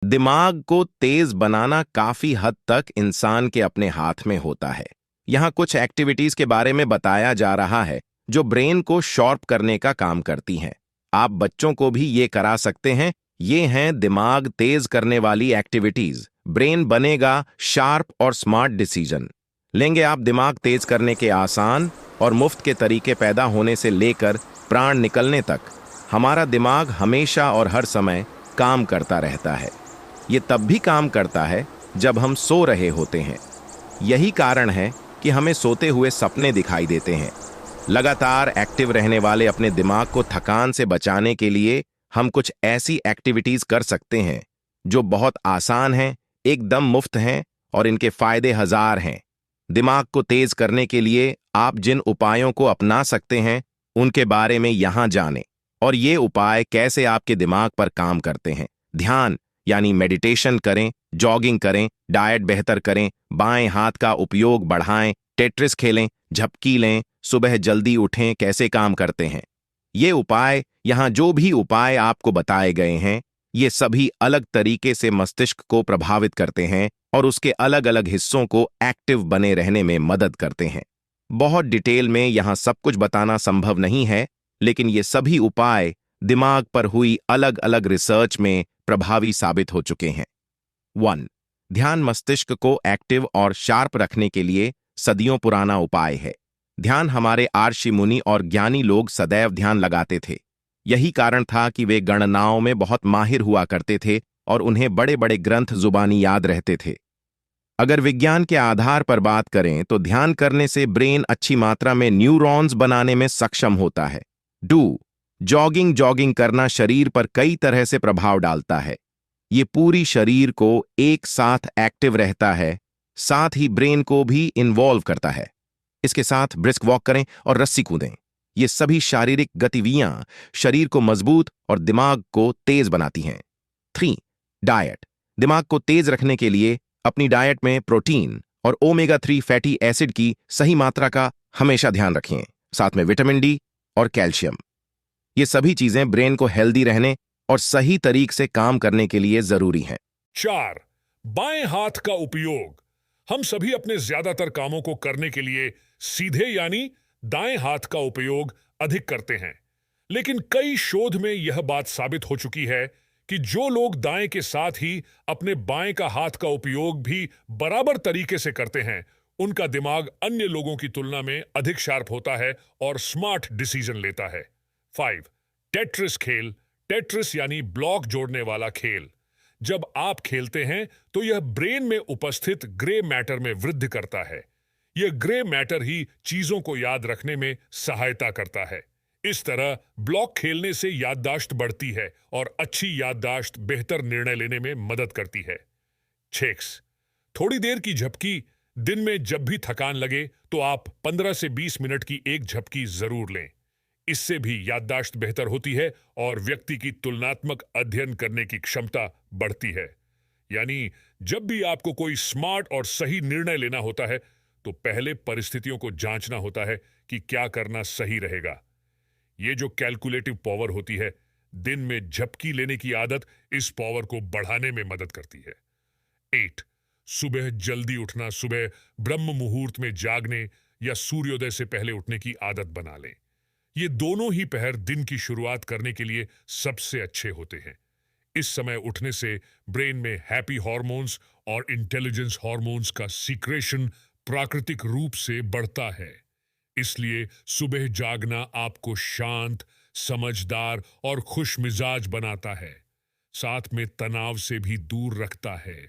दिमाग को तेज बनाना काफी हद तक इंसान के अपने हाथ में होता है। यहाँ कुछ एक्टिविटीज के बारे में बताया जा रहा है जो ब्रेन को शार्प करने का काम करती हैं। आप बच्चों को भी ये करा सकते हैं। ये हैं दिमाग तेज करने वाली एक्टिविटीज। ब्रेन बनेगा शार्प और स्मार्ट डिसीजन लेंगे आप। दिमाग तेज करने के आसान और मुफ्त के तरीके पैदा होने से लेकर प्राण निकलने तक हमारा दिमाग हमेशा और हर समय काम करता रहता है। ये तब भी काम करता है जब हम सो रहे होते हैं। यही कारण है कि हमें सोते हुए सपने दिखाई देते हैं। लगातार एक्टिव रहने वाले अपने दिमाग को थकान से बचाने के लिए हम कुछ ऐसी एक्टिविटीज कर सकते हैं जो बहुत आसान हैं, एकदम मुफ्त हैं और इनके फायदे हजार हैं। दिमाग को तेज करने के लिए आप जिन उपायों को अपना सकते हैं उनके बारे में यहां जानें और ये उपाय कैसे आपके दिमाग पर काम करते हैं। ध्यान यानी मेडिटेशन करें, जॉगिंग करें, डाइट बेहतर करें, बाएं हाथ का उपयोग बढ़ाएं, टेट्रिस खेलें, झपकी लें, सुबह जल्दी उठें। कैसे काम करते हैं ये उपाय? यहाँ जो भी उपाय आपको बताए गए हैं ये सभी अलग तरीके से मस्तिष्क को प्रभावित करते हैं और उसके अलग अलग हिस्सों को एक्टिव बने रहने में मदद करते हैं। बहुत डिटेल में यहाँ सब कुछ बताना संभव नहीं है, लेकिन ये सभी उपाय दिमाग पर हुई अलग अलग रिसर्च में प्रभावी साबित हो चुके हैं। 1. ध्यान मस्तिष्क को एक्टिव और शार्प रखने के लिए सदियों पुराना उपाय है। ध्यान हमारे ऋषि मुनि और ज्ञानी लोग सदैव ध्यान लगाते थे। यही कारण था कि वे गणनाओं में बहुत माहिर हुआ करते थे और उन्हें बड़े बड़े ग्रंथ जुबानी याद रहते थे। अगर विज्ञान के आधार पर बात करें तो ध्यान करने से ब्रेन अच्छी मात्रा में न्यूरॉन्स बनाने में सक्षम होता है। 2. जॉगिंग करना शरीर पर कई तरह से प्रभाव डालता है। ये पूरी शरीर को एक साथ एक्टिव रहता है, साथ ही ब्रेन को भी इन्वॉल्व करता है। इसके साथ ब्रिस्क वॉक करें और रस्सी कूदें। ये सभी शारीरिक गतिविधियां शरीर को मजबूत और दिमाग को तेज बनाती हैं। 3. डाइट। दिमाग को तेज रखने के लिए अपनी डाइट में प्रोटीन और ओमेगा 3 फैटी एसिड की सही मात्रा का हमेशा ध्यान रखें, साथ में विटामिन डी और कैल्शियम। ये सभी चीजें ब्रेन को हेल्दी रहने और सही तरीके से काम करने के लिए जरूरी हैं। 4. बाएं हाथ का उपयोग। हम सभी अपने ज्यादातर कामों को करने के लिए सीधे यानी दाएं हाथ का उपयोग अधिक करते हैं, लेकिन कई शोध में यह बात साबित हो चुकी है कि जो लोग दाएं के साथ ही अपने बाएं का हाथ का उपयोग भी बराबर तरीके से करते हैं, उनका दिमाग अन्य लोगों की तुलना में अधिक शार्प होता है और स्मार्ट डिसीजन लेता है। 5. टेट्रिस खेल। टेट्रिस यानी ब्लॉक जोड़ने वाला खेल। जब आप खेलते हैं तो यह ब्रेन में उपस्थित ग्रे मैटर में वृद्धि करता है। यह ग्रे मैटर ही चीजों को याद रखने में सहायता करता है। इस तरह ब्लॉक खेलने से याददाश्त बढ़ती है और अच्छी याददाश्त बेहतर निर्णय लेने में मदद करती है। 6. थोड़ी देर की झपकी। दिन में जब भी थकान लगे तो आप 15 से 20 मिनट की एक झपकी जरूर लें। इससे भी याददाश्त बेहतर होती है और व्यक्ति की तुलनात्मक अध्ययन करने की क्षमता बढ़ती है। यानी जब भी आपको कोई स्मार्ट और सही निर्णय लेना होता है तो पहले परिस्थितियों को जांचना होता है कि क्या करना सही रहेगा। ये जो कैलकुलेटिव पावर होती है, दिन में झपकी लेने की आदत इस पावर को बढ़ाने में मदद करती है। 8. सुबह जल्दी उठना। सुबह ब्रह्म मुहूर्त में जागने या सूर्योदय से पहले उठने की आदत बना लें। ये दोनों ही पहर दिन की शुरुआत करने के लिए सबसे अच्छे होते हैं। इस समय उठने से ब्रेन में हैप्पी हार्मोन्स और इंटेलिजेंस हार्मोन्स का सीक्रेशन प्राकृतिक रूप से बढ़ता है। इसलिए सुबह जागना आपको शांत, समझदार और खुश मिजाज बनाता है, साथ में तनाव से भी दूर रखता है।